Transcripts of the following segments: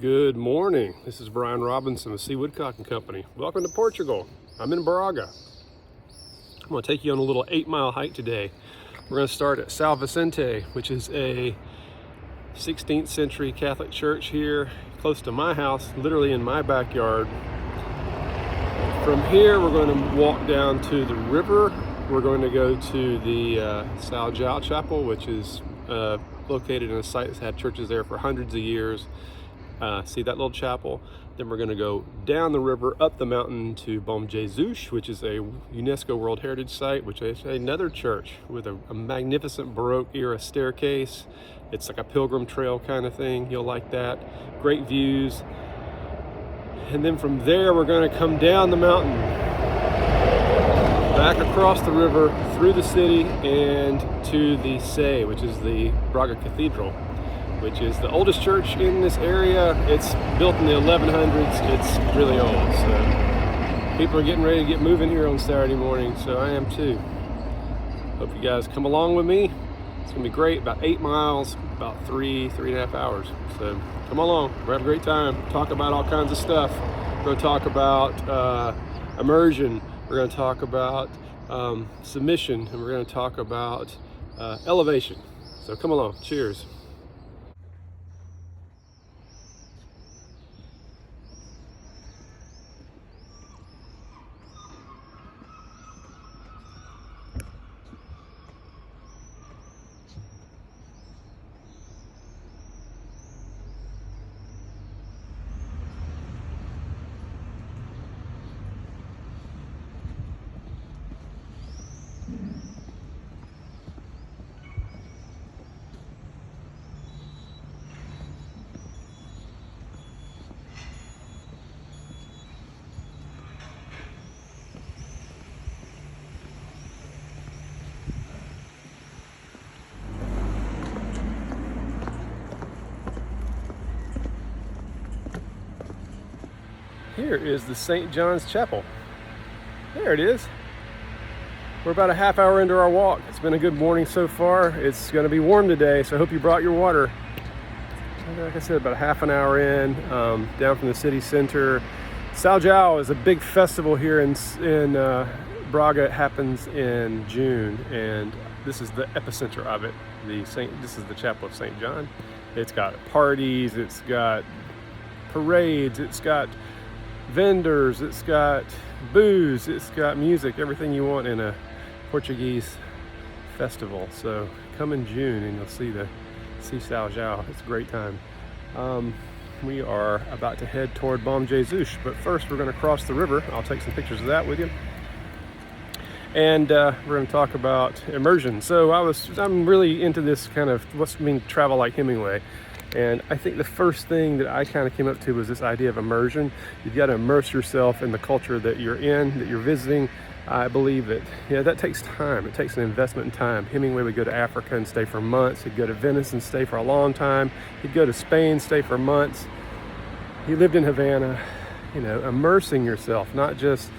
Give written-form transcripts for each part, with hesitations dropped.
Good morning. This is Brian Robinson with Sea Woodcock and Company. Welcome to Portugal. I'm in Braga. I'm going to take you on a little 8-mile hike today. We're going to start at São Vicente, which is a 16th century Catholic church here close to my house, literally in my backyard. From here, we're going to walk down to the river. We're going to go to the São João Chapel, which is located in a site that's had churches there for hundreds of years. See that little chapel? Then we're going to go down the river, up the mountain to Bom Jesus, which is a UNESCO World Heritage Site, which is another church with a magnificent Baroque era staircase. It's like a pilgrim trail kind of thing. You'll like that. Great views. And then from there, we're going to come down the mountain, back across the river, through the city, and to the Sé, which is the Braga Cathedral, which is the oldest church in this area. It's built in the 1100s. It's really old. So people are getting ready to get moving here on Saturday morning, so I am too. Hope you guys come along with me. It's gonna be great. About 8 miles, about 3.5 hours. So come along, we're having a great time. Talk about all kinds of stuff. We're gonna talk about immersion. We're gonna talk about submission, and we're gonna talk about elevation. So come along, cheers. Here is the St. John's Chapel. There it is. We're about a half hour into our walk. It's been a good morning so far. It's going to be warm today, so I hope you brought your water. Like I said, about a half an hour in, down from the city center. São João is a big festival here in Braga. It happens in June, and this is the epicenter of it. This is the Chapel of St. John. It's got parties, it's got parades, it's got vendors, it's got booze, it's got music, everything you want in a Portuguese festival. So come in June and you'll see São João. It's a great time. We are about to head toward Bom Jesus, but first we're going to cross the river. I'll take some pictures of that with you. And we're going to talk about immersion. So I'm really into this kind of what's mean travel like Hemingway. And I think the first thing that I kind of came up to was this idea of immersion. You've got to immerse yourself in the culture that you're in, that you're visiting. I believe that, that takes time. It takes an investment in time. Hemingway would go to Africa and stay for months. He'd go to Venice and stay for a long time. He'd go to Spain, stay for months. He lived in Havana, immersing yourself, not just,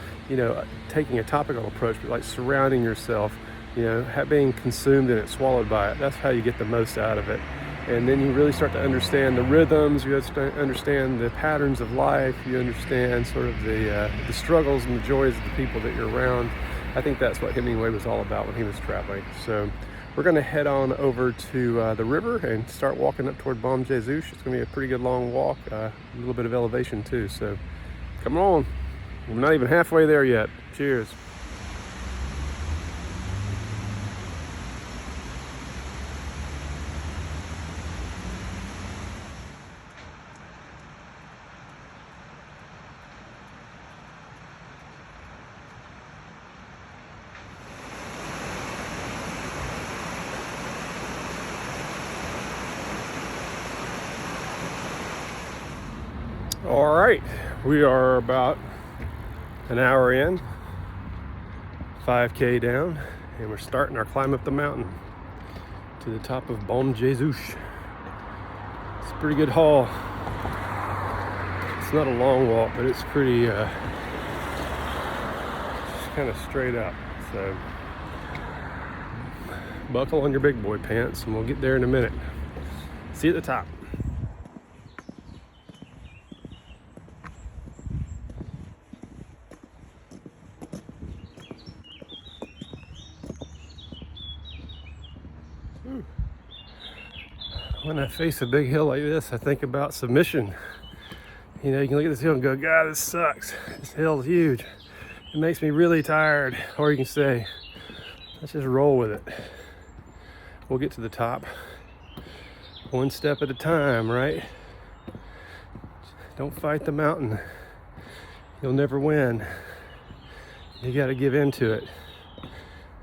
taking a topical approach, but like surrounding yourself, being consumed in it, swallowed by it. That's how you get the most out of it. And then you really start to understand the rhythms, you understand the patterns of life, you understand sort of the struggles and the joys of the people that you're around. I think that's what Hemingway was all about when he was traveling. So we're going to head on over to the river and start walking up toward Bom Jesus. It's going to be a pretty good long walk, a little bit of elevation too. So come on, we're not even halfway there yet. Cheers. All right, we are about an hour in, 5K down, and we're starting our climb up the mountain to the top of Bom Jesus. It's a pretty good haul. It's not a long walk, but it's pretty kind of straight up. So buckle on your big boy pants and we'll get there in a minute. See you at the top. When I face a big hill like this, I think about submission. You know, you can look at this hill and go, God, this sucks. This hill is huge. It makes me really tired. Or you can say, let's just roll with it. We'll get to the top one step at a time, right? Don't fight the mountain. You'll never win. You got to give into it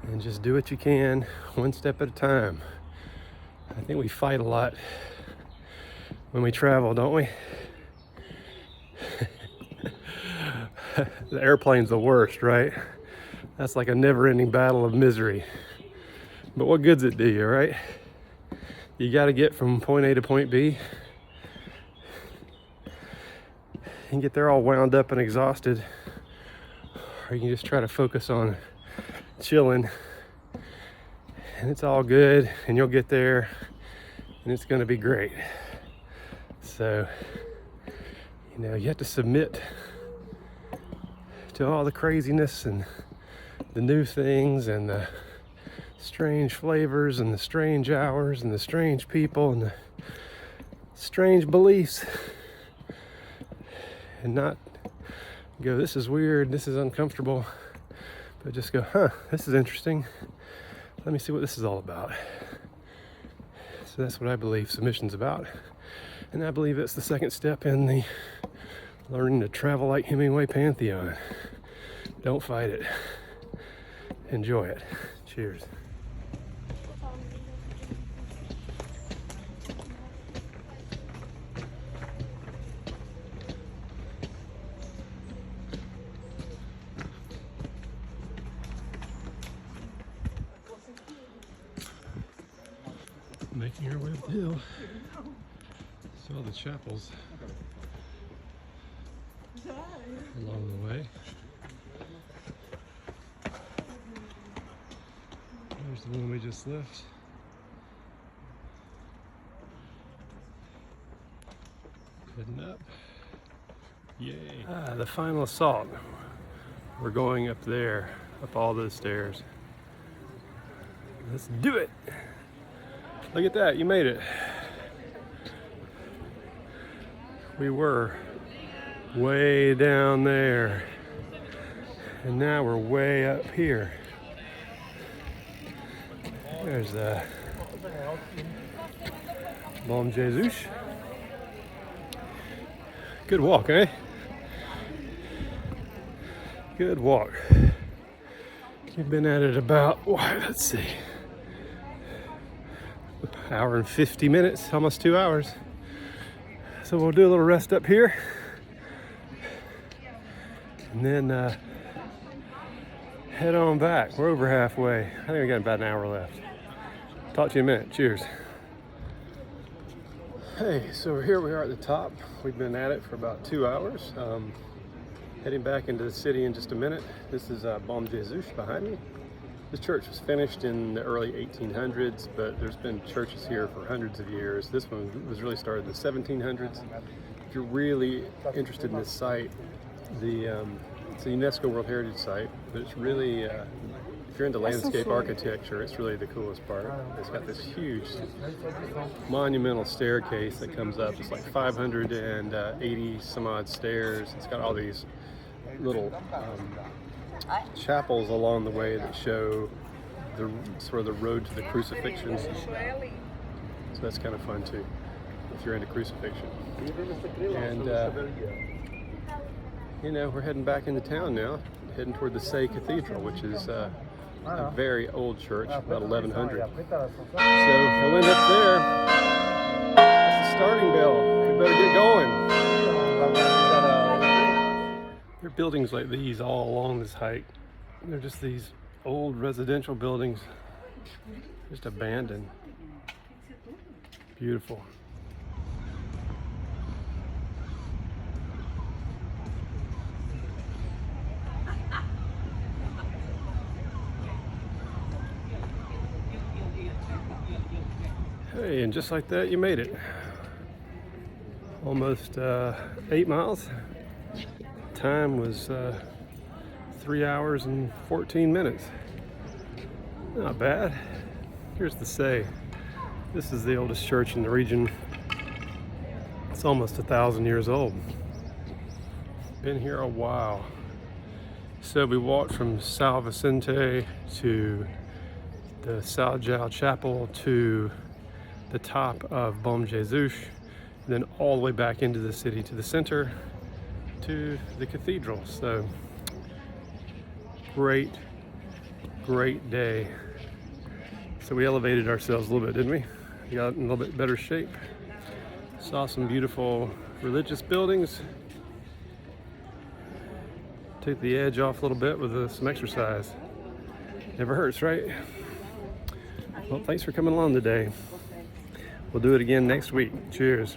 and just do what you can one step at a time. I think we fight a lot when we travel, don't we? The airplane's the worst, right? That's like a never-ending battle of misery. But what good's it do you, right? You got to get from point A to point B. You can get there all wound up and exhausted, or you can just try to focus on chilling. And it's all good, and you'll get there, and it's going to be great. So, you know, you have to submit to all the craziness and the new things and the strange flavors and the strange hours and the strange people and the strange beliefs, and not go, this is weird, this is uncomfortable, but just go, this is interesting. Let me see what this is all about. So that's what I believe submission's about. And I believe it's the second step in the learning to travel like Hemingway pantheon. Don't fight it. Enjoy it. Cheers. Making our way up the hill. Saw the chapels along the way. There's the one we just left. Heading up. Yay. The final assault. We're going up there, up all those stairs. Let's do it. Look at that, you made it. We were way down there, and now we're way up here. There's Bom Jesus. Good walk, eh? Good walk. You've been at it about, let's see, hour and 50 minutes, almost 2 hours. So we'll do a little rest up here, and then head on back. We're over halfway. I think we got about an hour left. Talk to you in a minute. Cheers. Hey, so here we are at the top. We've been at it for about 2 hours. Heading back into the city in just a minute. This is Bom Jesus behind me. This church was finished in the early 1800s, but there's been churches here for hundreds of years. This one was really started in the 1700s. If you're really interested in this site, it's a UNESCO World Heritage Site, but it's really, if you're into landscape architecture, it's really the coolest part. It's got this huge monumental staircase that comes up. It's like 580 some odd stairs. It's got all these little chapels along the way that show the sort of the road to the crucifixion. So that's kind of fun too, if you're into crucifixion. And you know, we're heading back into town now, heading toward the Cathedral, which is a very old church, about 1100. So we'll end up there. That's the starting bell. We better get going. There are buildings like these all along this hike. They're just these old residential buildings, just abandoned. Beautiful. Hey, and just like that, you made it. Almost 8 miles. Time was 3 hours and 14 minutes. Not bad. Here's the This is the oldest church in the region. It's almost 1,000 years old. Been here a while. So we walked from São Vicente to the São João Chapel to the top of Bom Jesus, and then all the way back into the city to the center to the cathedral. So great day. So we elevated ourselves a little bit, didn't we? We got in a little bit better shape. Saw some beautiful religious buildings. Took the edge off a little bit with some exercise. Never hurts, right? Well, thanks for coming along today. We'll do it again next week. Cheers.